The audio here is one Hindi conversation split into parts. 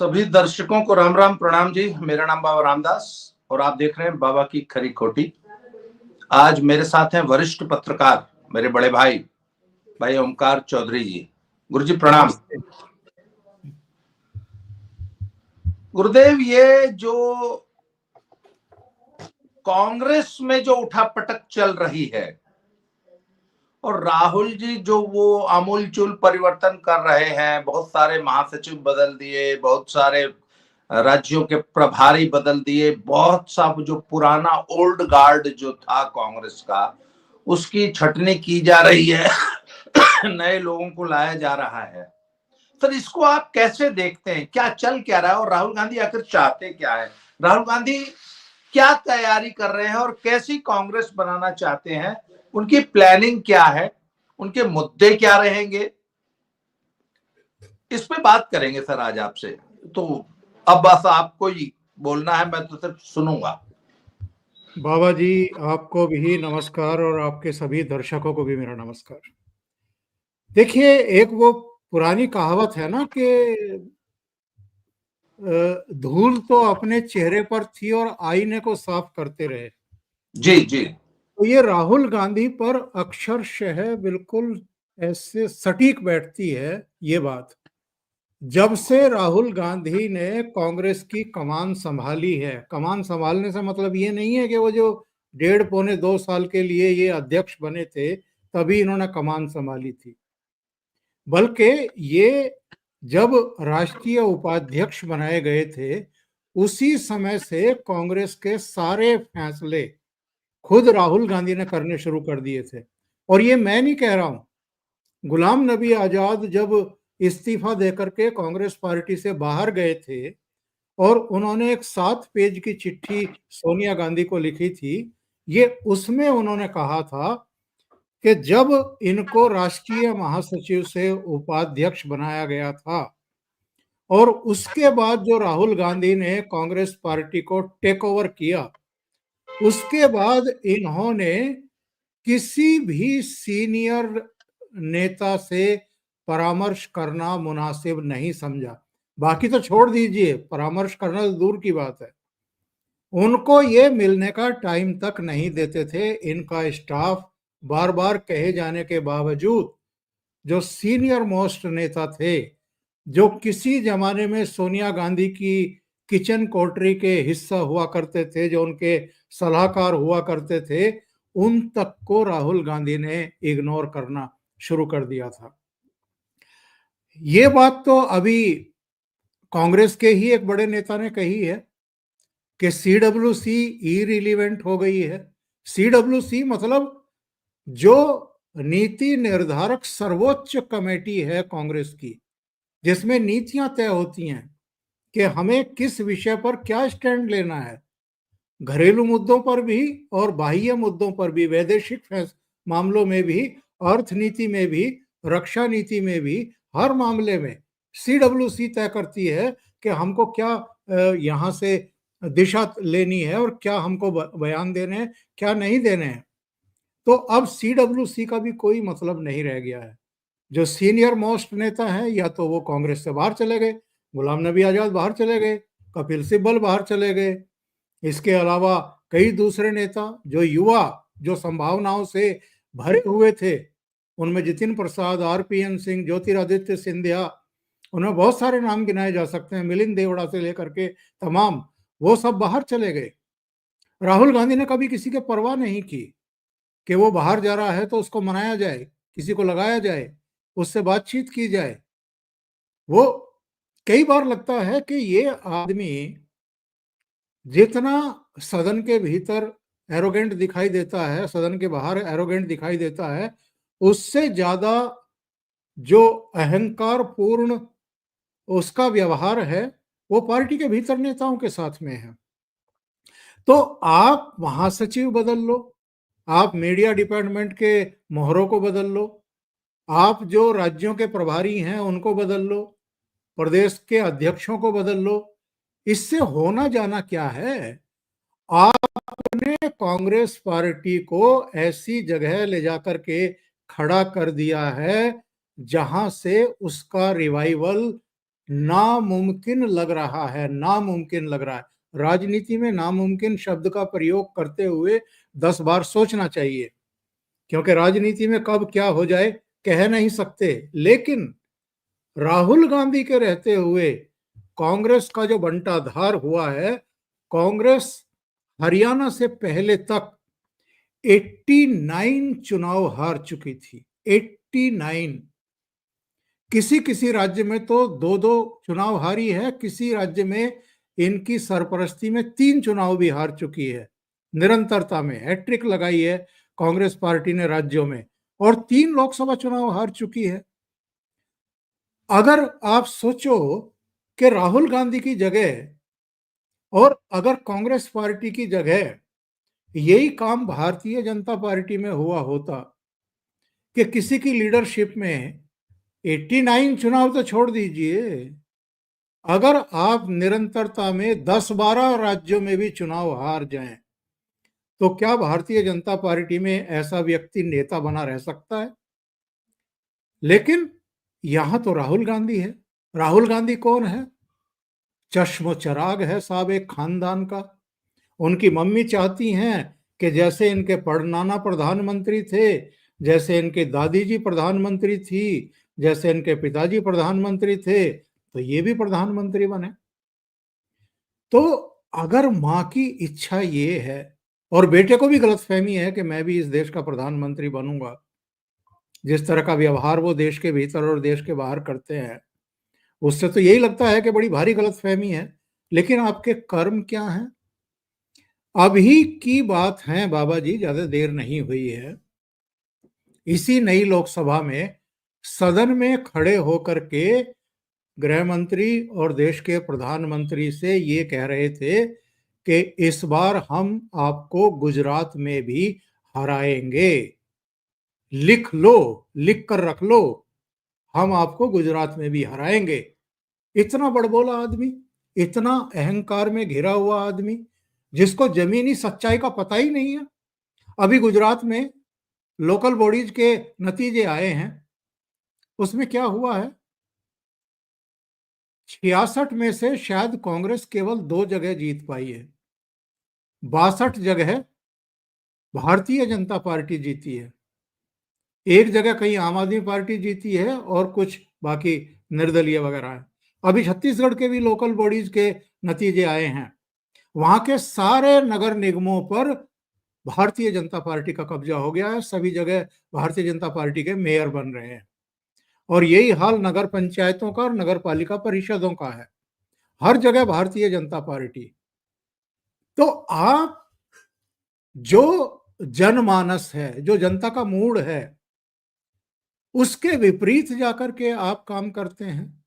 सभी दर्शकों को राम राम प्रणाम जी। मेरा नाम बाबा रामदास और आप देख रहे हैं बाबा की खरी खोटी। आज मेरे साथ हैं वरिष्ठ पत्रकार मेरे बड़े भाई भाई ओमकार चौधरी जी। गुरु जी प्रणाम। गुरुदेव, ये जो कांग्रेस में जो उठापटक चल रही है और राहुल जी जो वो आमूलचूल परिवर्तन कर रहे हैं, बहुत सारे महासचिव बदल दिए, बहुत सारे राज्यों के प्रभारी बदल दिए, बहुत सा जो पुराना ओल्ड गार्ड जो था कांग्रेस का उसकी छटनी की जा रही है नए लोगों को लाया जा रहा है। सर, इसको आप कैसे देखते हैं? क्या चल क्या रहा है और राहुल गांधी आखिर चाहते क्या है? राहुल गांधी क्या तैयारी कर रहे हैं और कैसी कांग्रेस बनाना चाहते हैं? उनकी प्लानिंग क्या है? उनके मुद्दे क्या रहेंगे? इस पे बात करेंगे सर आज आपसे। तो अब बस आपको ही बोलना है, मैं तो सिर्फ सुनूंगा। बाबा जी, आपको भी नमस्कार और आपके सभी दर्शकों को भी मेरा नमस्कार। देखिए, एक वो पुरानी कहावत है ना कि धूल तो अपने चेहरे पर थी और आईने को साफ करते रहे। जी जी। तो ये राहुल गांधी पर अक्षरशः बिल्कुल ऐसे सटीक बैठती है ये बात। जब से राहुल गांधी ने कांग्रेस की कमान संभाली है, कमान संभालने से मतलब ये नहीं है कि वो जो 1.5-2 साल के लिए ये अध्यक्ष बने थे तभी इन्होंने कमान संभाली थी, बल्कि ये जब राष्ट्रीय उपाध्यक्ष बनाए गए थे उसी समय से कांग्रेस के सारे फैसले खुद राहुल गांधी ने करने शुरू कर दिए थे। और ये मैं नहीं कह रहा हूं, गुलाम नबी आजाद जब इस्तीफा देकर के कांग्रेस पार्टी से बाहर गए थे और उन्होंने एक 7 पेज की चिट्ठी सोनिया गांधी को लिखी थी, ये उसमें उन्होंने कहा था कि जब इनको राष्ट्रीय महासचिव से उपाध्यक्ष बनाया गया था और उसके बाद जो राहुल गांधी ने कांग्रेस पार्टी को टेक ओवर किया, उसके बाद इन्होंने किसी भी सीनियर नेता से परामर्श करना मुनासिब नहीं समझा। बाकी तो छोड़ दीजिए, परामर्श करना तो दूर की बात है, उनको ये मिलने का टाइम तक नहीं देते थे। इनका स्टाफ बार बार कहे जाने के बावजूद जो सीनियर मोस्ट नेता थे, जो किसी जमाने में सोनिया गांधी की किचन कोठरी के हिस्सा हुआ करते थे, जो उनके सलाहकार हुआ करते थे, उन तक को राहुल गांधी ने इग्नोर करना शुरू कर दिया था। ये बात तो अभी कांग्रेस के ही एक बड़े नेता ने कही है कि सीडब्ल्यूसी इरिलीवेंट हो गई है। सीडब्ल्यूसी मतलब जो नीति निर्धारक सर्वोच्च कमेटी है कांग्रेस की, जिसमें नीतियां तय होती हैं कि हमें किस विषय पर क्या स्टैंड लेना है, घरेलू मुद्दों पर भी और बाह्य मुद्दों पर भी, वैदेशिक मामलों में भी, अर्थनीति में भी, रक्षा नीति में भी, हर मामले में सीडब्ल्यूसी तय करती है कि हमको क्या यहाँ से दिशा लेनी है और क्या हमको बयान देने हैं, क्या नहीं देने हैं। तो अब सीडब्ल्यूसी का भी कोई मतलब नहीं रह गया है। जो सीनियर मोस्ट नेता हैं या तो वो कांग्रेस से बाहर चले गए, गुलाम नबी आजाद बाहर चले गए, कपिल सिब्बल बाहर चले गए, इसके अलावा कई दूसरे नेता जो युवा, जो संभावनाओं से भरे हुए थे, उनमें जितिन प्रसाद, आरपीएन सिंह, ज्योतिरादित्य सिंधिया, उनमें बहुत सारे नाम गिनाए जा सकते हैं, मिलिंद देवड़ा से लेकर के तमाम, वो सब बाहर चले गए। राहुल गांधी ने कभी किसी के परवाह नहीं की कि वो बाहर जा रहा है तो उसको मनाया जाए, किसी को लगाया जाए, उससे बातचीत की जाए। वो कई बार लगता है कि ये आदमी जितना सदन के भीतर एरोगेंट दिखाई देता है, सदन के बाहर एरोगेंट दिखाई देता है, उससे ज्यादा जो अहंकार पूर्ण उसका व्यवहार है वो पार्टी के भीतर नेताओं के साथ में है। तो आप महासचिव बदल लो, आप मीडिया डिपार्टमेंट के मोहरों को बदल लो, आप जो राज्यों के प्रभारी हैं उनको बदल लो, प्रदेश के अध्यक्षों को बदल लो, इससे होना जाना क्या है? आपने कांग्रेस पार्टी को ऐसी जगह ले जाकर के खड़ा कर दिया है जहां से उसका रिवाइवल नामुमकिन लग रहा है, नामुमकिन लग रहा है। राजनीति में नामुमकिन शब्द का प्रयोग करते हुए 10 बार सोचना चाहिए, क्योंकि राजनीति में कब क्या हो जाए कह नहीं सकते। लेकिन राहुल गांधी के रहते हुए कांग्रेस का जो बंटाधार हुआ है, कांग्रेस हरियाणा से पहले तक 89 चुनाव हार चुकी थी। 89। किसी किसी राज्य में तो 2-2 चुनाव हारी है, किसी राज्य में इनकी सरपरस्ती में 3 चुनाव भी हार चुकी है। निरंतरता में हैट्रिक लगाई है कांग्रेस पार्टी ने राज्यों में, और 3 लोकसभा चुनाव हार चुकी है। अगर आप सोचो कि राहुल गांधी की जगह और अगर कांग्रेस पार्टी की जगह यही काम भारतीय जनता पार्टी में हुआ होता कि किसी की लीडरशिप में 89 चुनाव तो छोड़ दीजिए, अगर आप निरंतरता में 10-12 राज्यों में भी चुनाव हार जाएं, तो क्या भारतीय जनता पार्टी में ऐसा व्यक्ति नेता बना रह सकता है? लेकिन यहां तो राहुल गांधी है। राहुल गांधी कौन है? चश्म चराग है साहब एक खानदान का। उनकी मम्मी चाहती हैं कि जैसे इनके परनाना प्रधानमंत्री थे, जैसे इनके दादी जी प्रधानमंत्री थी, जैसे इनके पिताजी प्रधानमंत्री थे, तो ये भी प्रधानमंत्री बने। तो अगर माँ की इच्छा ये है, और बेटे को भी गलतफहमी है कि मैं भी इस देश का प्रधानमंत्री बनूंगा, जिस तरह का व्यवहार वो देश के भीतर और देश के बाहर करते हैं, उससे तो यही लगता है कि बड़ी भारी गलतफहमी है। लेकिन आपके कर्म क्या हैं? अभी की बात है बाबा जी, ज्यादा देर नहीं हुई है, इसी नई लोकसभा में सदन में खड़े होकर के गृह मंत्री और देश के प्रधानमंत्री से ये कह रहे थे कि इस बार हम आपको गुजरात में भी हराएंगे, लिख लो, लिख कर रख लो, हम आपको गुजरात में भी हराएंगे। इतना बड़बोला आदमी, इतना अहंकार में घिरा हुआ आदमी, जिसको जमीनी सच्चाई का पता ही नहीं है। अभी गुजरात में लोकल बॉडीज के नतीजे आए हैं, उसमें क्या हुआ है, 66 में से शायद कांग्रेस केवल 2 जगह जीत पाई है, 62 जगह भारतीय जनता पार्टी जीती है, एक जगह कहीं आम आदमी पार्टी जीती है और कुछ बाकी निर्दलीय वगैरह है। अभी छत्तीसगढ़ के भी लोकल बॉडीज के नतीजे आए हैं, वहां के सारे नगर निगमों पर भारतीय जनता पार्टी का कब्जा हो गया है, सभी जगह भारतीय जनता पार्टी के मेयर बन रहे हैं। और यही हाल नगर पंचायतों का और नगर पालिका परिषदों का है, हर जगह भारतीय जनता पार्टी। तो आप जो जनमानस है, जो जनता का मूड है, उसके विपरीत जाकर के आप काम करते हैं।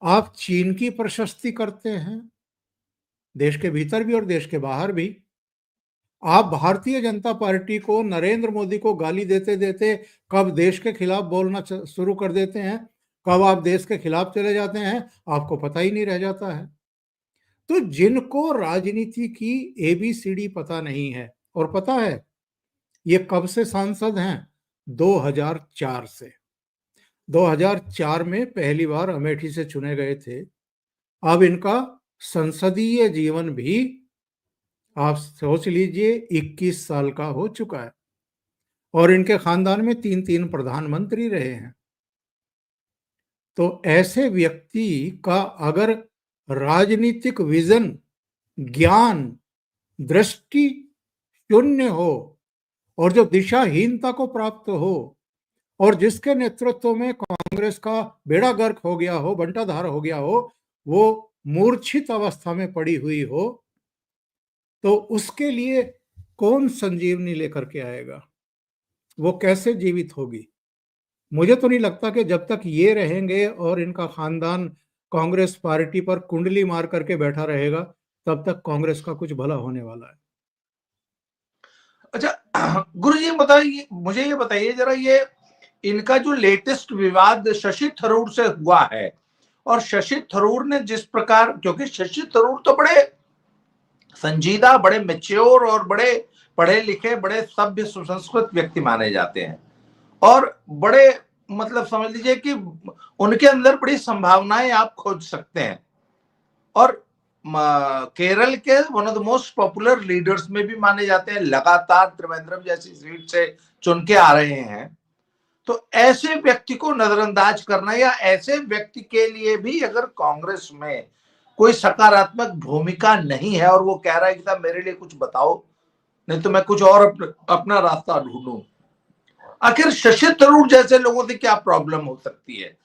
आप चीन की प्रशस्ति करते हैं, देश के भीतर भी और देश के बाहर भी। आप भारतीय जनता पार्टी को, नरेंद्र मोदी को गाली देते देते कब देश के खिलाफ बोलना शुरू कर देते हैं, कब आप देश के खिलाफ चले जाते हैं, आपको पता ही नहीं रह जाता है। तो जिनको राजनीति की एबीसीडी पता नहीं है, और पता है ये कब से सांसद हैं, 2004 से। 2004 में पहली बार अमेठी से चुने गए थे। अब इनका संसदीय जीवन भी आप सोच लीजिए 21 साल का हो चुका है, और इनके खानदान में 3-3 प्रधानमंत्री रहे हैं। तो ऐसे व्यक्ति का अगर राजनीतिक विजन, ज्ञान, दृष्टि शून्य हो, और जो दिशाहीनता को प्राप्त हो, और जिसके नेतृत्व में कांग्रेस का बेड़ा गर्क हो गया हो, बंटाधार हो गया हो, वो मूर्छित अवस्था में पड़ी हुई हो, तो उसके लिए कौन संजीवनी लेकर के आएगा? वो कैसे जीवित होगी? मुझे तो नहीं लगता कि जब तक ये रहेंगे और इनका खानदान कांग्रेस पार्टी पर कुंडली मार करके बैठा रहेगा, तब तक कांग्रेस का कुछ भला होने वाला है। अच्छा गुरु जी बताइए, मुझे ये बताइए जरा, ये इनका जो लेटेस्ट विवाद शशि थरूर से हुआ है, और शशि थरूर ने जिस प्रकार, क्योंकि शशि थरूर तो बड़े संजीदा, बड़े मैच्योर और बड़े पढ़े लिखे, बड़े सभ्य सुसंस्कृत व्यक्ति माने जाते हैं, और बड़े मतलब समझ लीजिए कि उनके अंदर बड़ी संभावनाएं आप खोज सकते हैं। और केरल के one of the most popular leaders में भी माने जाते हैं, लगातार त्रिवेंद्रम जैसी सीट से चुन के आ रहे हैं। तो ऐसे व्यक्ति को नजरअंदाज करना, या ऐसे व्यक्ति के लिए भी अगर कांग्रेस में कोई सकारात्मक भूमिका नहीं है और वो कह रहा है कि साहब मेरे लिए कुछ बताओ, नहीं तो मैं कुछ और अपना रास्ता ढूंढूं, आखिर शशि थरूर जैसे लोगों से क्या प्रॉब्लम हो सकती है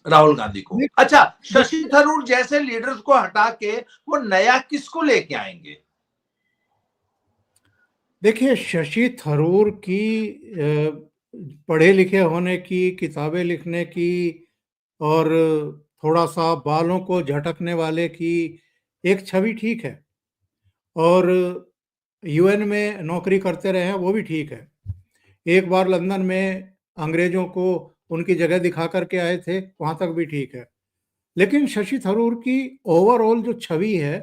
राहुल गांधी को? अच्छा, शशि थरूर जैसे लीडर्स को हटा के वो नया किसको लेके आएंगे? देखिए, शशि थरूर की पढ़े लिखे होने की, किताबें लिखने की और थोड़ा सा बालों को झटकने वाले की एक छवि ठीक है, और यूएन में नौकरी करते रहे हैं वो भी ठीक है। एक बार लंदन में अंग्रेजों को उनकी जगह दिखा करके आए थे, वहां तक भी ठीक है। लेकिन शशि थरूर की ओवरऑल जो छवि है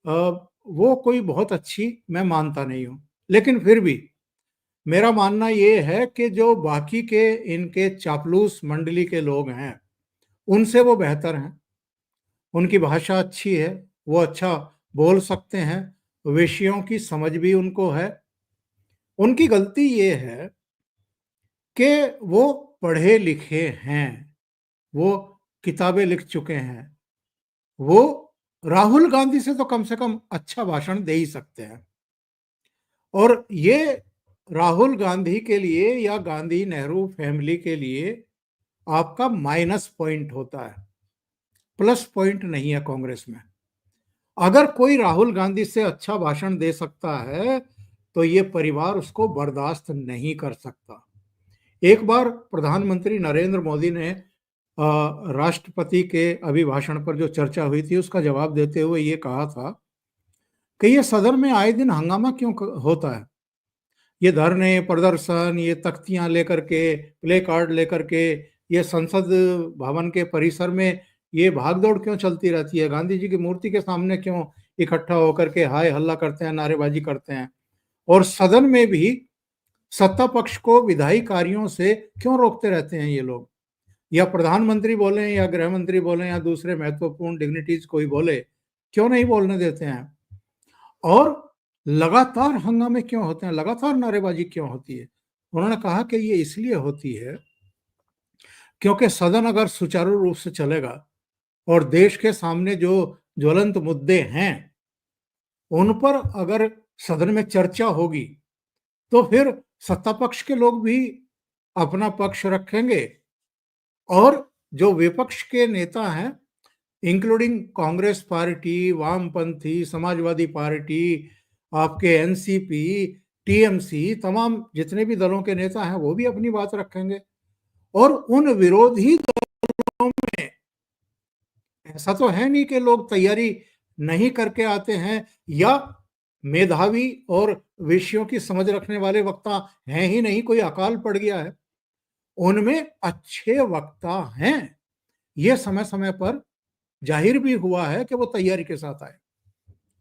वो कोई बहुत अच्छी मैं मानता नहीं हूं। लेकिन फिर भी मेरा मानना ये है कि जो बाकी के इनके चापलूस मंडली के लोग हैं उनसे वो बेहतर हैं। उनकी भाषा अच्छी है, वो अच्छा बोल सकते हैं, विषयों की समझ भी उनको है। उनकी गलती ये है कि वो पढ़े लिखे हैं, वो किताबें लिख चुके हैं, वो राहुल गांधी से कम अच्छा भाषण दे ही सकते हैं। और ये राहुल गांधी के लिए या गांधी नेहरू फैमिली के लिए आपका माइनस पॉइंट होता है, प्लस पॉइंट नहीं है कांग्रेस में। अगर कोई राहुल गांधी से अच्छा भाषण दे सकता है तो ये परिवार उसको बर्दाश्त नहीं कर सकता। एक बार प्रधानमंत्री नरेंद्र मोदी ने राष्ट्रपति के अभिभाषण पर जो चर्चा हुई थी उसका जवाब देते हुए ये कहा था कि ये सदन में आए दिन हंगामा क्यों होता है, ये धरने प्रदर्शन, ये तख्तियां लेकर के, प्ले कार्ड लेकर के, ये संसद भवन के परिसर में ये भागदौड़ क्यों चलती रहती है, गांधी जी की मूर्ति के सामने क्यों इकट्ठा होकर के हाय हल्ला करते हैं, नारेबाजी करते हैं, और सदन में भी सत्ता पक्ष को विधायी कार्यों से क्यों रोकते रहते हैं ये लोग, या प्रधानमंत्री बोले या गृह मंत्री बोले या दूसरे महत्वपूर्ण डिग्निटीज कोई बोले, क्यों नहीं बोलने देते हैं, और लगातार हंगामे क्यों होते हैं, लगातार नारेबाजी क्यों होती है। उन्होंने कहा कि ये इसलिए होती है क्योंकि सदन अगर सुचारू रूप से चलेगा और देश के सामने जो ज्वलंत मुद्दे हैं उन पर अगर सदन में चर्चा होगी तो फिर सत्ता पक्ष के लोग भी अपना पक्ष रखेंगे, और जो विपक्ष के नेता हैं इंक्लूडिंग कांग्रेस पार्टी, वामपंथी, समाजवादी पार्टी, आपके एनसीपी, टीएमसी, तमाम जितने भी दलों के नेता हैं वो भी अपनी बात रखेंगे। और उन विरोधी दलों में ऐसा तो है नहीं कि लोग तैयारी नहीं करके आते हैं या मेधावी और विषयों की समझ रखने वाले वक्ता हैं ही नहीं, कोई अकाल पड़ गया है। उनमें अच्छे वक्ता हैं, ये समय समय पर जाहिर भी हुआ है कि वो तैयारी के साथ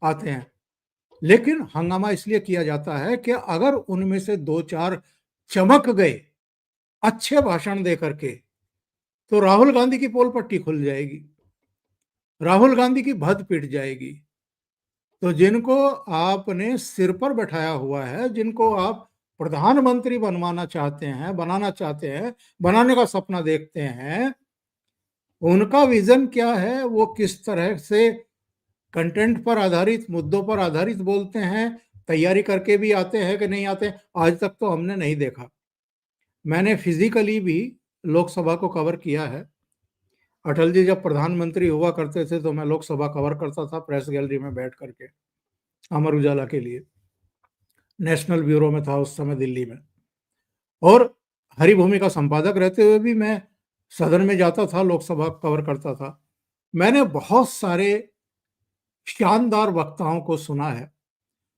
आते हैं। लेकिन हंगामा इसलिए किया जाता है कि अगर उनमें से दो चार चमक गए अच्छे भाषण दे करके तो राहुल गांधी की पोल पट्टी खुल जाएगी, राहुल गांधी की भद पिट जाएगी। तो जिनको आपने सिर पर बैठाया हुआ है, जिनको आप प्रधानमंत्री बनवाना चाहते हैं, बनाना चाहते हैं, बनाने का सपना देखते हैं, उनका विजन क्या है, वो किस तरह से कंटेंट पर आधारित, मुद्दों पर आधारित बोलते हैं, तैयारी करके भी आते हैं कि नहीं आते, आज तक तो हमने नहीं देखा। मैंने फिजिकली भी लोकसभा को कवर किया है। अटल जी जब प्रधानमंत्री हुआ करते थे तो मैं लोकसभा कवर करता था प्रेस गैलरी में बैठ करके, अमर उजाला के लिए। नेशनल ब्यूरो में था उस समय दिल्ली में, और हरिभूमि का संपादक रहते हुए भी मैं सदन में जाता था, लोकसभा कवर करता था। मैंने बहुत सारे शानदार वक्ताओं को सुना है।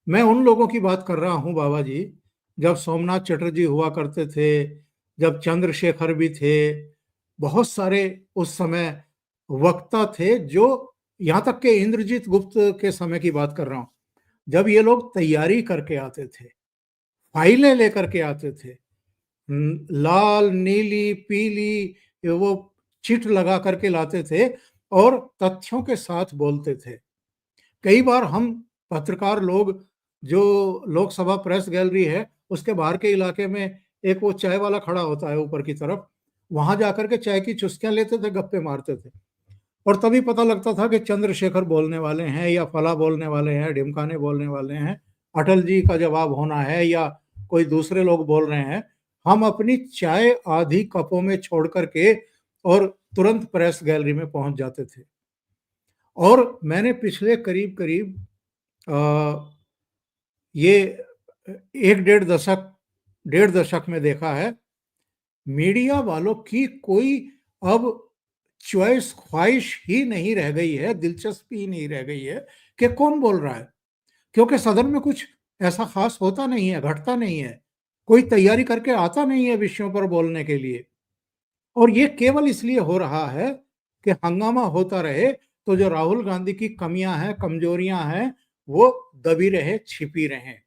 मैं उन लोगों की बात कर रहा हूं बाबा जी, जब सोमनाथ चटर्जी हुआ करते थे, जब चंद्रशेखर भी थे, बहुत सारे उस समय वक्ता थे, जो यहां तक के इंद्रजीत गुप्त के समय की बात कर रहा हूं, जब ये लोग तैयारी करके आते थे, फाइलें लेकर के आते थे, लाल, नीली, पीली वो चिट लगा करके लाते थे और तथ्यों के साथ बोलते थे। कई बार हम पत्रकार लोग जो लोकसभा प्रेस गैलरी है उसके बाहर के इलाके में एक वो चाय वाला खड़ा होता है ऊपर की तरफ, वहां जाकर के चाय की चुस्कियां लेते थे, गप्पे मारते थे और तभी पता लगता था कि चंद्रशेखर बोलने वाले हैं या फला बोलने वाले हैं, ढिमकाने बोलने वाले हैं, अटल जी का जवाब होना है या कोई दूसरे लोग बोल रहे हैं। हम अपनी चाय आधी कपों में छोड़ करके और तुरंत प्रेस गैलरी में पहुंच जाते थे। और मैंने पिछले करीब करीब ये एक डेढ़ दशक में देखा है, मीडिया वालों की कोई अब चॉइस, ख्वाहिश ही नहीं रह गई है, दिलचस्पी ही नहीं रह गई है कि कौन बोल रहा है, क्योंकि सदन में कुछ ऐसा खास होता नहीं है, घटता नहीं है, कोई तैयारी करके आता नहीं है विषयों पर बोलने के लिए। और ये केवल इसलिए हो रहा है कि हंगामा होता रहे तो जो राहुल गांधी की कमियां हैं, कमजोरियां हैं, वो दबी रहे, छिपी रहें।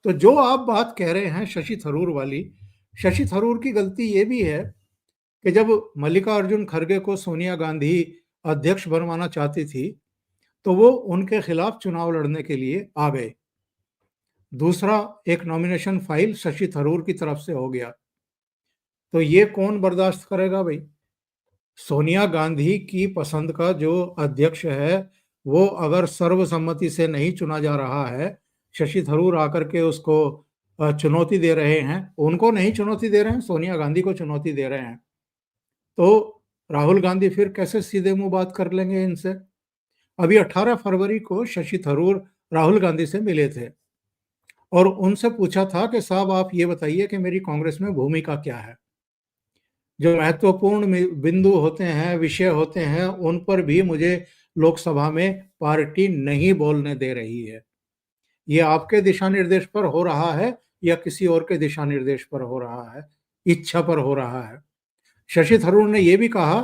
तो जो आप बात कह रहे हैं शशि थरूर वाली, शशि थरूर की गलती ये भी है कि जब मल्लिकार्जुन खड़गे को सोनिया गांधी अध्यक्ष बनवाना चाहती थी तो वो उनके खिलाफ चुनाव लड़ने के लिए आ गए। दूसरा एक नॉमिनेशन फाइल शशि थरूर की तरफ से हो गया, तो ये कौन बर्दाश्त करेगा भाई। सोनिया गांधी की पसंद का जो अध्यक्ष है वो अगर सर्वसम्मति से नहीं चुना जा रहा है, शशि थरूर आकर के उसको चुनौती दे रहे हैं, उनको नहीं चुनौती दे रहे हैं, सोनिया गांधी को चुनौती दे रहे हैं, तो राहुल गांधी फिर कैसे सीधे मुंह बात कर लेंगे इनसे। अभी 18 फरवरी को शशि थरूर राहुल गांधी से मिले थे और उनसे पूछा था कि साहब आप ये बताइए कि मेरी कांग्रेस में भूमिका क्या है। जो महत्वपूर्ण बिंदु होते हैं, विषय होते हैं, उन पर भी मुझे लोकसभा में पार्टी नहीं बोलने दे रही है। ये आपके दिशा निर्देश पर हो रहा है या किसी और के दिशा निर्देश पर हो रहा है, इच्छा पर हो रहा है। शशि थरूर ने यह भी कहा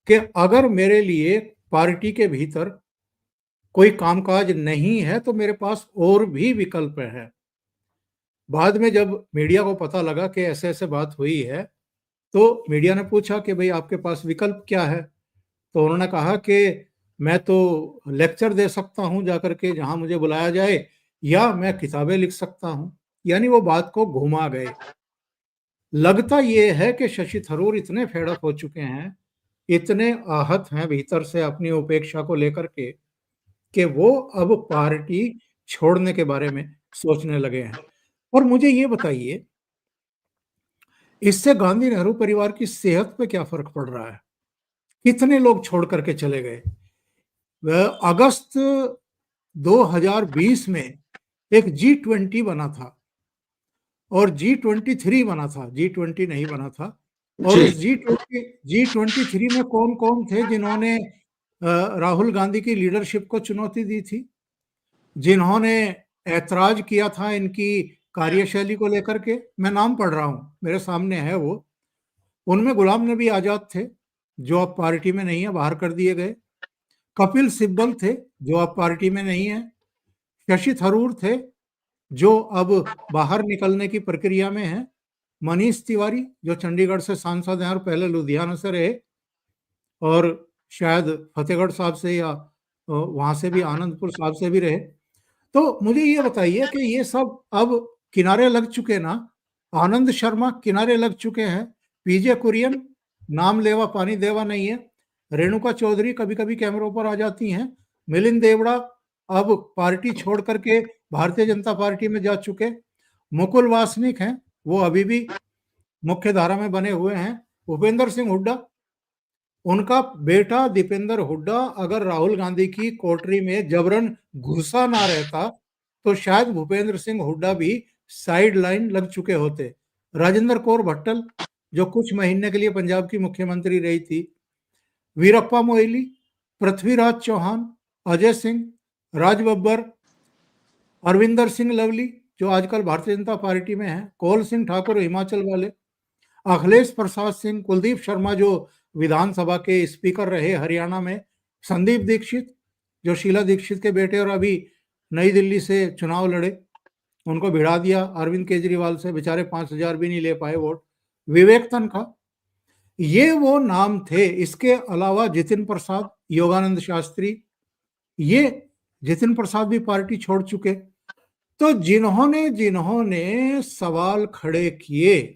कि अगर मेरे लिए पार्टी के भीतर कोई कामकाज नहीं है तो मेरे पास और भी विकल्प है। बाद में जब मीडिया को पता लगा कि ऐसे ऐसे बात हुई है तो मीडिया ने पूछा कि भाई आपके पास विकल्प क्या है, तो उन्होंने कहा कि मैं तो लेक्चर दे सकता हूं जाकर के जहां मुझे बुलाया जाए, या मैं किताबें लिख सकता हूं। यानी वो बात को घुमा गए। लगता ये है कि शशि थरूर इतने फेडअप हो चुके हैं, इतने आहत हैं भीतर से अपनी उपेक्षा को लेकर के, कि वो अब पार्टी छोड़ने के बारे में सोचने लगे हैं। और मुझे ये बताइए, इससे गांधी नेहरू परिवार की सेहत पे क्या फर्क पड़ रहा है? कितने लोग छोड़ करके चले गए? अगस्त 2020 में एक G20 बना था और G23 बना था, G20 नहीं बना था। और उस G23 में कौन कौन थे जिन्होंने राहुल गांधी की लीडरशिप को चुनौती दी थी, जिन्होंने ऐतराज किया था इनकी कार्यशैली को लेकर के? मैं नाम पढ़ रहा हूं, मेरे सामने है वो। उनमें गुलाम नबी आजाद थे जो अब पार्टी में नहीं है, बाहर कर दिए गए। कपिल सिब्बल थे जो अब पार्टी में नहीं है। शशि थरूर थे जो अब बाहर निकलने की प्रक्रिया में है। मनीष तिवारी जो चंडीगढ़ से सांसद हैं और पहले लुधियाना से रहे और शायद फतेहगढ़ साहब से या वहां से भी, आनंदपुर साहब से भी रहे। तो मुझे ये बताइए कि ये सब अब किनारे लग चुके ना? आनंद शर्मा किनारे लग चुके हैं, पीजे कुरियन नाम लेवा पानी देवा नहीं है, रेणुका चौधरी कभी कभी कैमरों पर आ जाती हैं, मिलिंद देवड़ा अब पार्टी छोड़ करके भारतीय जनता पार्टी में जा चुके, मुकुल वासनिक हैं वो अभी भी मुख्य धारा में बने हुए हैं, भूपेंद्र सिंह हुड्डा, उनका बेटा दीपेंद्र हुड्डा अगर राहुल गांधी की कोठरी में जबरन घुसा ना रहता तो शायद भूपेंद्र सिंह हुड्डा भी साइड लाइन लग चुके होते। राजेंद्र कौर भट्टल जो कुछ महीने के लिए पंजाब की मुख्यमंत्री रही थी, वीरप्पा मोइली, पृथ्वीराज चौहान, अजय सिंह, राज बब्बर, अरविंदर सिंह लवली जो आजकल भारतीय जनता पार्टी में है, कौल सिंह ठाकुर हिमाचल वाले, अखिलेश प्रसाद सिंह, कुलदीप शर्मा जो विधानसभा के स्पीकर रहे हरियाणा में, संदीप दीक्षित जो शीला दीक्षित के बेटे और अभी नई दिल्ली से चुनाव लड़े, उनको भिड़ा दिया अरविंद केजरीवाल से, बेचारे 5,000 भी नहीं ले पाए वोट। विवेक तनखा, ये वो नाम थे। इसके अलावा जितिन प्रसाद, योगानंद शास्त्री, ये जितिन प्रसाद भी पार्टी छोड़ चुके। तो जिन्होंने जिन्होंने सवाल खड़े किए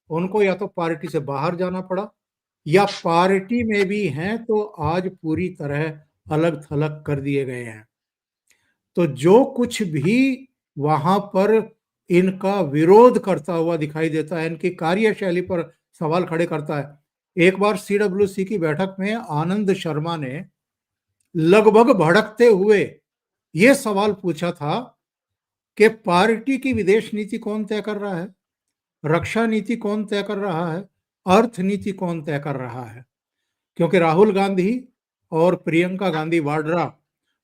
उनको या तो पार्टी से बाहर जाना पड़ा, या पार्टी में भी हैं तो आज पूरी तरह अलग थलग कर दिए गए हैं। तो जो कुछ भी वहां पर इनका विरोध करता हुआ दिखाई देता है, इनकी कार्यशैली पर सवाल खड़े करता है। एक बार सीडब्ल्यूसी की बैठक में आनंद शर्मा ने लगभग भड़कते हुए यह सवाल पूछा था कि पार्टी की विदेश नीति कौन तय कर रहा है, रक्षा नीति कौन तय कर रहा है, अर्थ नीति कौन तय कर रहा है। क्योंकि राहुल गांधी और प्रियंका गांधी वाड्रा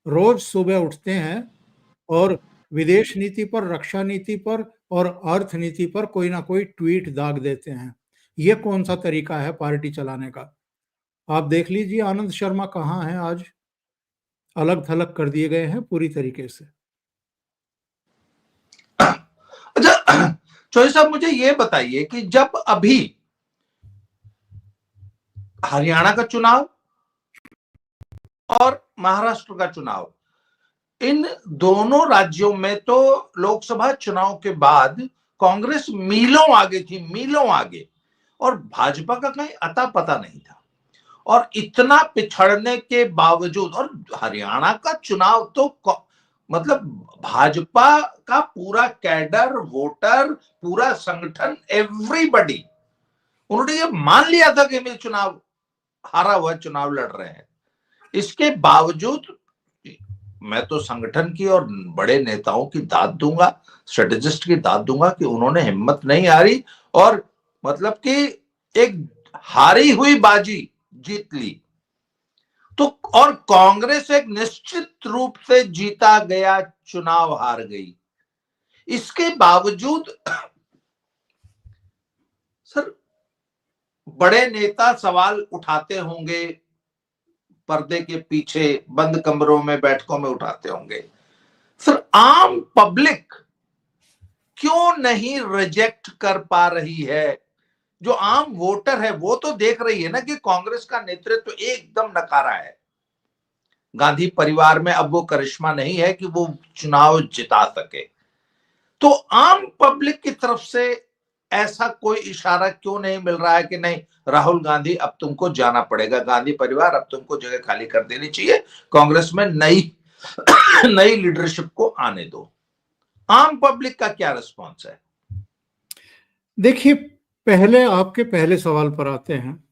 रोज सुबह उठते हैं और विदेश नीति पर, रक्षा नीति पर और अर्थ नीति पर कोई ना कोई ट्वीट दाग देते हैं। ये कौन सा तरीका है पार्टी चलाने का? आप देख लीजिए आनंद शर्मा कहाँ हैं आज, अलग थलग कर दिए गए हैं पूरी तरीके से। अच्छा चौधरी साहब, मुझे ये बताइए कि जब अभी हरियाणा का चुनाव और महाराष्ट्र का चुनाव, इन दोनों राज्यों में तो लोकसभा चुनाव के बाद कांग्रेस मीलों आगे थी, मीलों आगे, और भाजपा का कहीं अता पता नहीं था। और इतना पिछड़ने के बावजूद, और हरियाणा का चुनाव तो मतलब भाजपा का पूरा कैडर, वोटर, पूरा संगठन, एवरीबॉडी, उन्होंने ये मान लिया था कि हम चुनाव हारा हुआ चुनाव लड़ रहे हैं। इसके बावजूद मैं तो संगठन की और बड़े नेताओं की दाद दूंगा, स्ट्रेटेजिस्ट की दाद दूंगा कि उन्होंने हिम्मत नहीं हारी और मतलब कि एक हारी हुई बाजी जीत ली। तो और कांग्रेस एक निश्चित रूप से जीता गया चुनाव हार गई। इसके बावजूद सर बड़े नेता सवाल उठाते होंगे, पर्दे के पीछे बंद कमरों में, बैठकों में उठाते होंगे। सर आम पब्लिक क्यों नहीं रिजेक्ट कर पा रही है? जो आम वोटर है वो तो देख रही है ना कि कांग्रेस का नेतृत्व एकदम नकारा है। गांधी परिवार में अब वो करिश्मा नहीं है कि वो चुनाव जिता सके। तो आम पब्लिक की तरफ से ऐसा कोई इशारा क्यों नहीं मिल रहा है कि नहीं राहुल गांधी अब तुमको जाना पड़ेगा, गांधी परिवार अब तुमको जगह खाली कर देनी चाहिए, कांग्रेस में नई नई लीडरशिप को आने दो। आम पब्लिक का क्या रिस्पॉन्स है? देखिए, पहले आपके पहले सवाल पर आते हैं।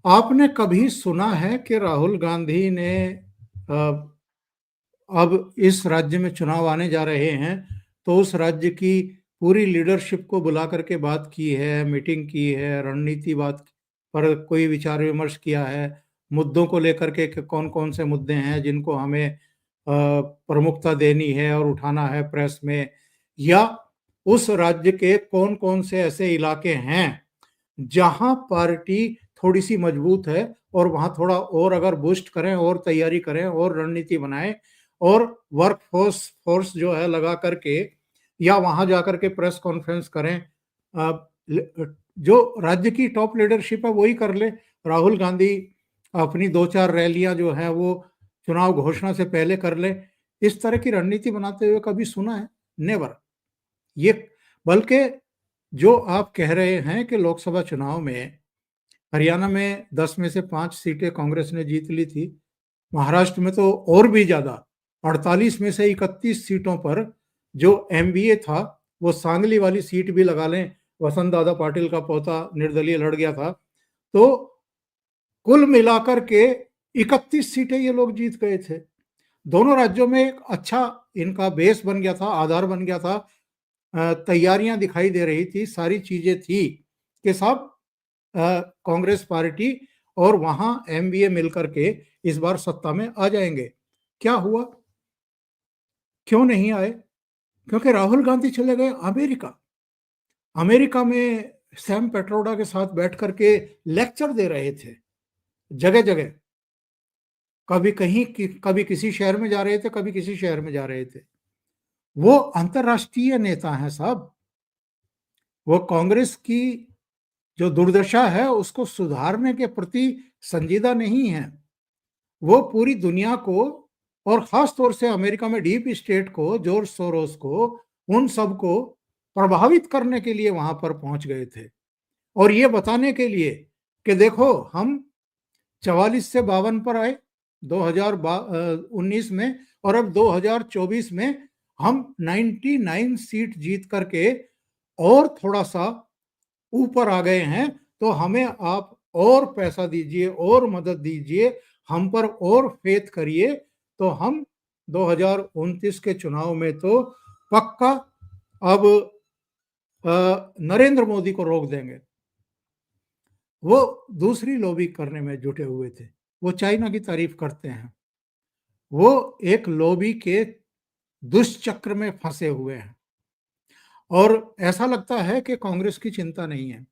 आपने कभी सुना है कि राहुल गांधी ने अब इस राज्य में चुनाव आने जा रहे हैं तो उस राज्य की पूरी लीडरशिप को बुला करके बात की है, मीटिंग की है, रणनीति बात पर कोई विचार विमर्श किया है, मुद्दों को लेकर के कौन कौन से मुद्दे हैं जिनको हमें प्रमुखता देनी है और उठाना है प्रेस में, या उस राज्य के कौन कौन से ऐसे इलाके हैं जहां पार्टी थोड़ी सी मजबूत है और वहां थोड़ा और अगर बूस्ट करें और तैयारी करें और रणनीति बनाएं और वर्क फोर्स जो है लगा करके या वहां जाकर के प्रेस कॉन्फ्रेंस करें। जो राज्य की टॉप लीडरशिप है वही कर ले। राहुल गांधी अपनी 2-4 रैलियां जो है वो चुनाव घोषणा से पहले कर ले। इस तरह की रणनीति बनाते हुए कभी सुना है? नेवर। ये बल्कि जो आप कह रहे हैं कि लोकसभा चुनाव में हरियाणा में 10 में से 5 सीटें कांग्रेस ने जीत ली थी, महाराष्ट्र में तो और भी ज्यादा, 48 में से 31 सीटों पर जो एमबीए था, वो सांगली वाली सीट भी लगा लें, वसंत दादा पाटिल का पोता निर्दलीय लड़ गया था, तो कुल मिलाकर के 31 सीटें ये लोग जीत गए थे। दोनों राज्यों में एक अच्छा इनका बेस बन गया था, आधार बन गया था, तैयारियां दिखाई दे रही थी, सारी चीजें थी कि सब कांग्रेस पार्टी और वहां एमबीए मिलकर के इस बार सत्ता में आ जाएंगे। क्या हुआ? क्यों नहीं आए? क्योंकि राहुल गांधी चले गए अमेरिका। अमेरिका में सैम पेट्रोडा के साथ बैठ करके लेक्चर दे रहे थे जगह जगह, कभी कहीं कभी किसी शहर में जा रहे थे, कभी किसी शहर में जा रहे थे। वो अंतर्राष्ट्रीय नेता हैं साहब। वो कांग्रेस की जो दुर्दशा है उसको सुधारने के प्रति संजीदा नहीं है। वो पूरी दुनिया को और खास तौर से अमेरिका में डीप स्टेट को, जॉर्ज सोरोस को, उन सबको प्रभावित करने के लिए वहां पर पहुंच गए थे, और ये बताने के लिए कि देखो हम 44 से 52 पर आए 2019 में, और अब 2024 में हम 99 सीट जीत करके और थोड़ा सा ऊपर आ गए हैं। तो हमें आप और पैसा दीजिए और मदद दीजिए, हम पर और फेथ करिए, तो हम 2029 के चुनाव में तो पक्का अब नरेंद्र मोदी को रोक देंगे। वो दूसरी लॉबी करने में जुटे हुए थे। वो चाइना की तारीफ करते हैं। वो एक लॉबी के दुष्चक्र में फंसे हुए हैं, और ऐसा लगता है कि कांग्रेस की चिंता नहीं है।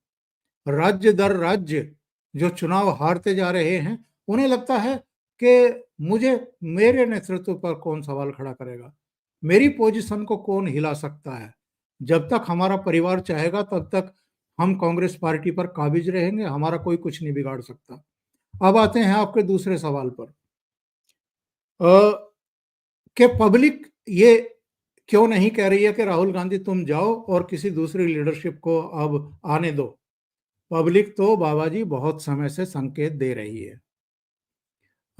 राज्य दर राज्य जो चुनाव हारते जा रहे हैं, उन्हें लगता है कि मुझे, मेरे नेतृत्व पर कौन सवाल खड़ा करेगा, मेरी पोजीशन को कौन हिला सकता है। जब तक हमारा परिवार चाहेगा तब तक हम कांग्रेस पार्टी पर काबिज रहेंगे, हमारा कोई कुछ नहीं बिगाड़ सकता। अब आते हैं आपके दूसरे सवाल पर, कि पब्लिक ये क्यों नहीं कह रही है कि राहुल गांधी तुम जाओ और किसी दूसरी लीडरशिप को अब आने दो। पब्लिक तो बाबा जी बहुत समय से संकेत दे रही है।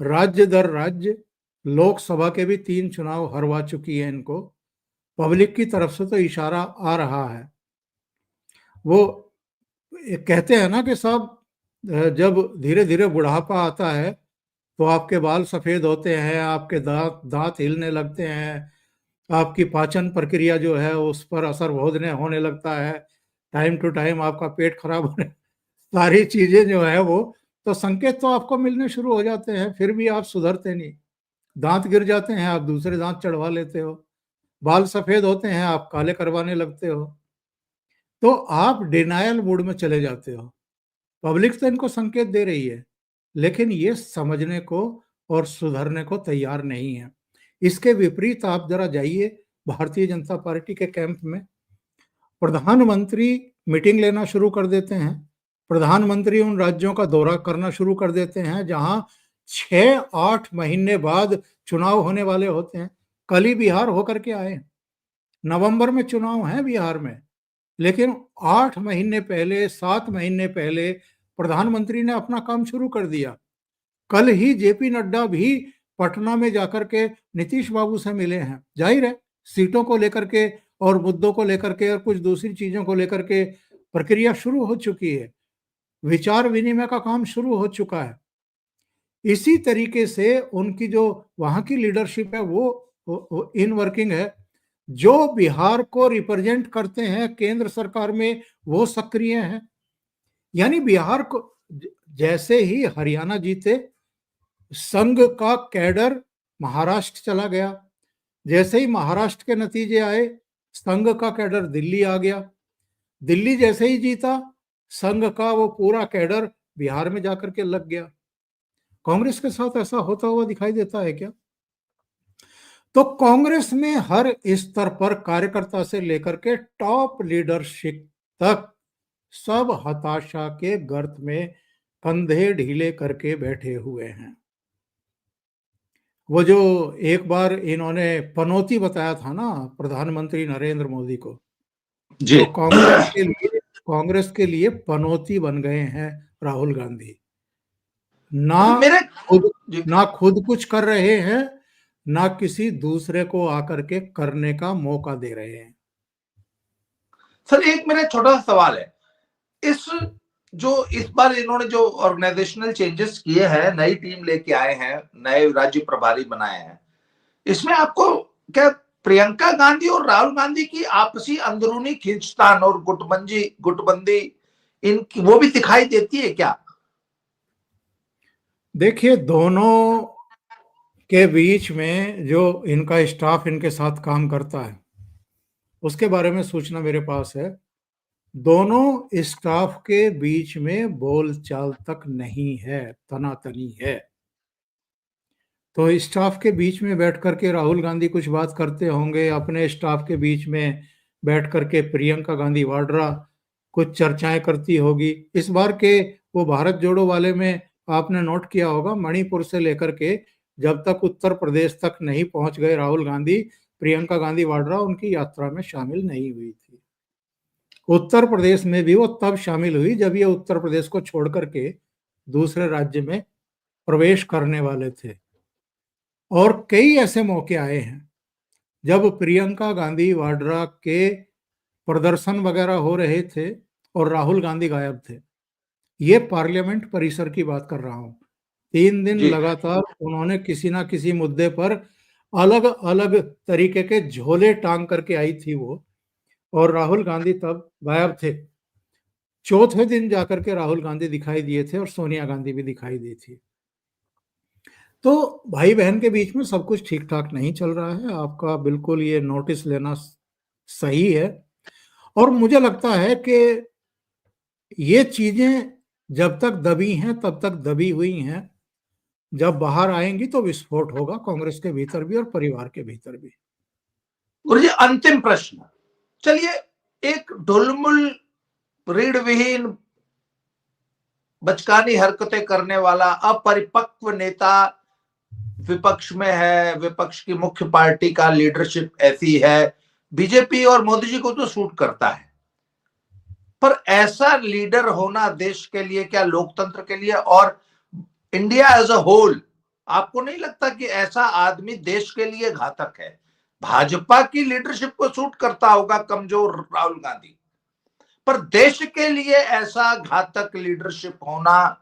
राज्य दर राज्य लोकसभा के भी 3 चुनाव हरवा चुकी है इनको। पब्लिक की तरफ से तो इशारा आ रहा है। वो कहते हैं ना कि साहब, जब धीरे धीरे बुढ़ापा आता है तो आपके बाल सफेद होते हैं, आपके दांत दांत हिलने लगते हैं, आपकी पाचन प्रक्रिया जो है उस पर असर होने लगता है, टाइम टू टाइम आपका पेट खराब होने, सारी चीजें जो है वो, तो संकेत तो आपको मिलने शुरू हो जाते हैं, फिर भी आप सुधरते नहीं। दांत गिर जाते हैं, आप दूसरे दांत चढ़वा लेते हो। बाल सफेद होते हैं, आप काले करवाने लगते हो। तो आप डिनायल मूड में चले जाते हो। पब्लिक तो इनको संकेत दे रही है, लेकिन ये समझने को और सुधरने को तैयार नहीं है। इसके विपरीत आप जरा जाइए भारतीय जनता पार्टी के कैंप में। प्रधानमंत्री मीटिंग लेना शुरू कर देते हैं। प्रधानमंत्री उन राज्यों का दौरा करना शुरू कर देते हैं जहां 6-8 महीने बाद चुनाव होने वाले होते हैं। कल ही बिहार होकर के आए, नवंबर में चुनाव है बिहार में, लेकिन 8 महीने पहले, 7 महीने पहले प्रधानमंत्री ने अपना काम शुरू कर दिया। कल ही जेपी नड्डा भी पटना में जाकर के नीतीश बाबू से मिले हैं। जाहिर है सीटों को लेकर के और मुद्दों को लेकर के और कुछ दूसरी चीजों को लेकर के प्रक्रिया शुरू हो चुकी है, विचार विनिमय का काम शुरू हो चुका है। इसी तरीके से उनकी जो वहां की लीडरशिप है वो इन वर्किंग है। जो बिहार को रिप्रेजेंट करते हैं केंद्र सरकार में, वो सक्रिय हैं। यानी बिहार को, जैसे ही हरियाणा जीते, संघ का कैडर महाराष्ट्र चला गया। जैसे ही महाराष्ट्र के नतीजे आए, संघ का कैडर दिल्ली आ गया। दिल्ली जैसे ही जीता, संघ का वो पूरा कैडर बिहार में जाकर के लग गया। कांग्रेस के साथ ऐसा होता हुआ दिखाई देता है क्या? तो कांग्रेस में हर स्तर पर कार्यकर्ता से लेकर के टॉप लीडरशिप तक सब हताशा के गर्त में कंधे ढीले करके बैठे हुए हैं। वो जो एक बार इन्होंने पनौती बताया था ना प्रधानमंत्री नरेंद्र मोदी को, जी। तो कांग्रेस के लिए पनौती बन गए हैं राहुल गांधी। ना मेरे खुद जी, ना खुद कुछ कर रहे हैं, ना किसी दूसरे को आकर के करने का मौका दे रहे हैं। सर एक मेरा छोटा सा सवाल है। इस इस बार इन्होंने जो ऑर्गेनाइजेशनल चेंजेस किए हैं, नई टीम लेके आए हैं, नए राज्य प्रभारी बनाए हैं, इसमें आपको क्या प्रियंका गांधी और राहुल गांधी की आपसी अंदरूनी खींचतान और गुटबंदी इनकी वो भी दिखाई देती है क्या? देखिए, दोनों के बीच में जो इनका स्टाफ इनके साथ काम करता है उसके बारे में सूचना मेरे पास है। दोनों स्टाफ के बीच में बोलचाल तक नहीं है, तनातनी है। तो स्टाफ के बीच में बैठ करके राहुल गांधी कुछ बात करते होंगे, अपने स्टाफ के बीच में बैठ करके प्रियंका गांधी वाड्रा कुछ चर्चाएं करती होगी। इस बार के वो भारत जोड़ो वाले में आपने नोट किया होगा, मणिपुर से लेकर के जब तक उत्तर प्रदेश तक नहीं पहुंच गए राहुल गांधी, प्रियंका गांधी वाड्रा उनकी यात्रा में शामिल नहीं हुई थी। उत्तर प्रदेश में भी वो तब शामिल हुई जब ये उत्तर प्रदेश को छोड़ करके दूसरे राज्य में प्रवेश करने वाले थे। और कई ऐसे मौके आए हैं जब प्रियंका गांधी वाड्रा के प्रदर्शन वगैरह हो रहे थे और राहुल गांधी गायब थे। ये पार्लियामेंट परिसर की बात कर रहा हूं। 3 दिन जी लगातार उन्होंने किसी ना किसी मुद्दे पर अलग अलग तरीके के झोले टांग करके आई थी वो, और राहुल गांधी तब गायब थे। चौथे दिन जाकर के राहुल गांधी दिखाई दिए थे और सोनिया गांधी भी दिखाई दी थी। तो भाई बहन के बीच में सब कुछ ठीक ठाक नहीं चल रहा है, आपका बिल्कुल ये नोटिस लेना सही है। और मुझे लगता है कि ये चीजें जब तक दबी हैं तब तक दबी हुई हैं, जब बाहर आएंगी तो विस्फोट होगा, कांग्रेस के भीतर भी और परिवार के भीतर भी। गुरुजी, अंतिम प्रश्न। चलिए, एक ढुलमुल रीढ़ विहीन बचकानी हरकतें करने वाला अपरिपक्व नेता विपक्ष में है, विपक्ष की मुख्य पार्टी का लीडरशिप ऐसी है, बीजेपी और मोदी जी को तो सूट करता है, पर ऐसा लीडर होना देश के लिए, क्या लोकतंत्र के लिए और इंडिया एज अ होल, आपको नहीं लगता कि ऐसा आदमी देश के लिए घातक है? भाजपा की लीडरशिप को सूट करता होगा कमजोर राहुल गांधी, पर देश के लिए ऐसा घातक लीडरशिप होना,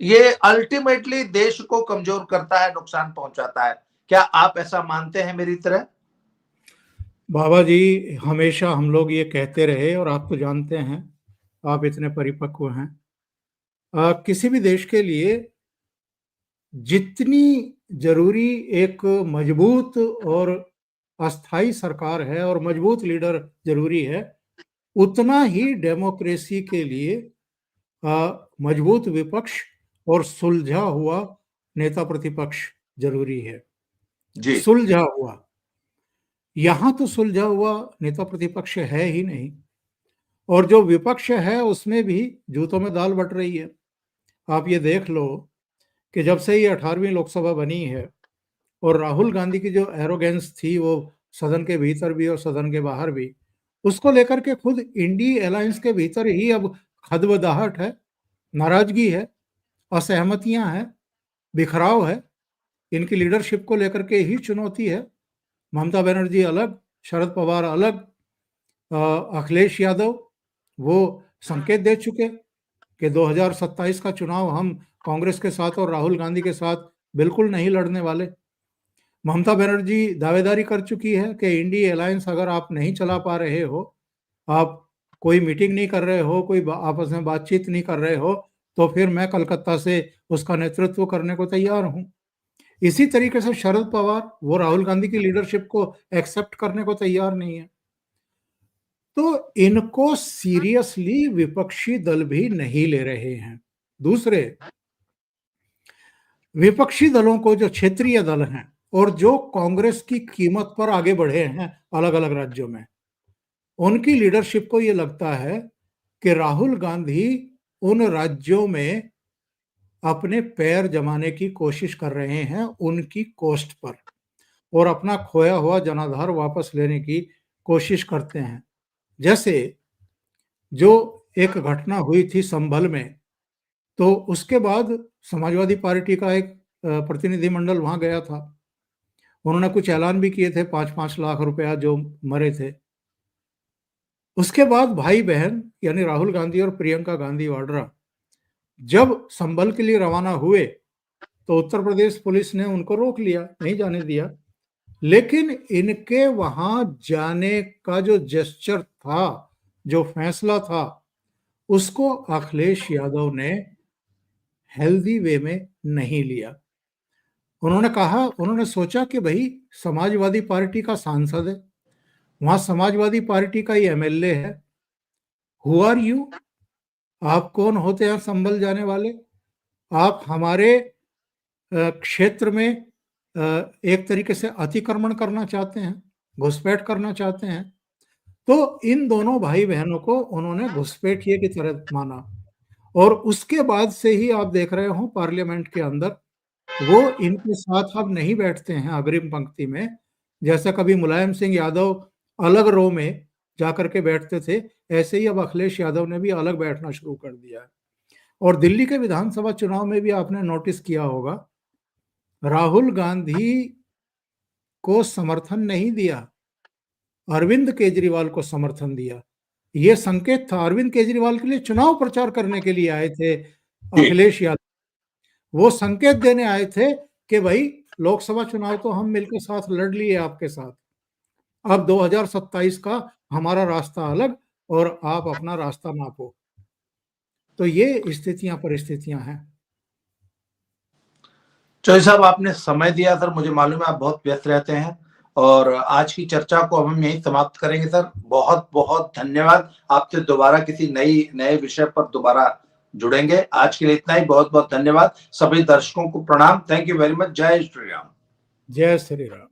ये अल्टीमेटली देश को कमजोर करता है, नुकसान पहुंचाता है। क्या आप ऐसा मानते हैं मेरी तरह? बाबा जी, हमेशा हम लोग ये कहते रहे, और आप तो जानते हैं, आप इतने परिपक्व हैं, किसी भी देश के लिए जितनी जरूरी एक मजबूत और अस्थाई सरकार है और मजबूत लीडर जरूरी है, उतना ही डेमोक्रेसी के लिए मजबूत विपक्ष और सुलझा हुआ नेता प्रतिपक्ष जरूरी है। जी सुलझा हुआ, यहां तो सुलझा हुआ नेता प्रतिपक्ष है ही नहीं, और जो विपक्ष है उसमें भी जूतों में दाल बट रही है। आप ये देख लो कि जब से ये 18वीं लोकसभा बनी है और राहुल गांधी की जो एरोगेंस थी वो सदन के भीतर भी और सदन के बाहर भी, उसको लेकर के खुद इंडी अलायंस के भीतर ही अब खदबदाहट है, नाराजगी है, असहमतियां हैं, बिखराव है। इनकी लीडरशिप को लेकर के ही चुनौती है। ममता बनर्जी अलग, शरद पवार अलग, अखिलेश यादव वो संकेत दे चुके कि 2027 का चुनाव हम कांग्रेस के साथ और राहुल गांधी के साथ बिल्कुल नहीं लड़ने वाले। ममता बनर्जी दावेदारी कर चुकी है कि इंडी अलायंस अगर आप नहीं चला पा रहे हो, आप कोई मीटिंग नहीं कर रहे हो, कोई आपस में बातचीत नहीं कर रहे हो, तो फिर मैं कलकत्ता से उसका नेतृत्व करने को तैयार हूं। इसी तरीके से शरद पवार, वो राहुल गांधी की लीडरशिप को एक्सेप्ट करने को तैयार नहीं है। तो इनको सीरियसली विपक्षी दल भी नहीं ले रहे हैं। दूसरे विपक्षी दलों को, जो क्षेत्रीय दल हैं और जो कांग्रेस की कीमत पर आगे बढ़े हैं अलग अलग राज्यों में, उनकी लीडरशिप को यह लगता है कि राहुल गांधी उन राज्यों में अपने पैर जमाने की कोशिश कर रहे हैं उनकी कॉस्ट पर, और अपना खोया हुआ जनाधार वापस लेने की कोशिश करते हैं। जैसे जो एक घटना हुई थी संभल में, तो उसके बाद समाजवादी पार्टी का एक प्रतिनिधिमंडल वहां गया था। उन्होंने कुछ ऐलान भी किए थे, 5-5 लाख रुपया जो मरे थे। उसके बाद भाई बहन यानी राहुल गांधी और प्रियंका गांधी वाड्रा जब संभल के लिए रवाना हुए, तो उत्तर प्रदेश पुलिस ने उनको रोक लिया, नहीं जाने दिया। लेकिन इनके वहां जाने का जो जेस्चर था, जो फैसला था, उसको अखिलेश यादव ने हेल्दी वे में नहीं लिया। उन्होंने सोचा कि भाई समाजवादी पार्टी का सांसद है, वहां समाजवादी पार्टी का ही एमएलए है, हु आर यू, आप कौन होते हैं संभल जाने वाले? आप हमारे क्षेत्र में एक तरीके से अतिक्रमण करना चाहते हैं, घुसपैठ करना चाहते हैं। तो इन दोनों भाई बहनों को उन्होंने घुसपैठिए की तरह माना और उसके बाद से ही आप देख रहे हो पार्लियामेंट के अंदर वो इनके साथ अब नहीं बैठते हैं अग्रिम पंक्ति में। जैसा कभी मुलायम सिंह यादव अलग रो में जाकर के बैठते थे, ऐसे ही अब अखिलेश यादव ने भी अलग बैठना शुरू कर दिया है। और दिल्ली के विधानसभा चुनाव में भी आपने नोटिस किया होगा, राहुल गांधी को समर्थन नहीं दिया, अरविंद केजरीवाल को समर्थन दिया। ये संकेत था, अरविंद केजरीवाल के लिए चुनाव प्रचार करने के लिए आए थे अखिलेश यादव। वो संकेत देने आए थे कि भाई लोकसभा चुनाव तो हम मिलकर साथ लड़ लिए आपके साथ, अब 2027 का हमारा रास्ता अलग और आप अपना रास्ता नापो। तो ये स्थितियां परिस्थितियां हैं। चौधरी साहब, आपने समय दिया सर, मुझे मालूम है आप बहुत व्यस्त रहते हैं और आज की चर्चा को अब हम यहीं समाप्त करेंगे सर। बहुत बहुत धन्यवाद। आपसे दोबारा किसी नए विषय पर दोबारा जुड़ेंगे। आज के लिए इतना ही। बहुत बहुत धन्यवाद। सभी दर्शकों को प्रणाम। Thank you very much. जय श्री राम। जय श्री राम।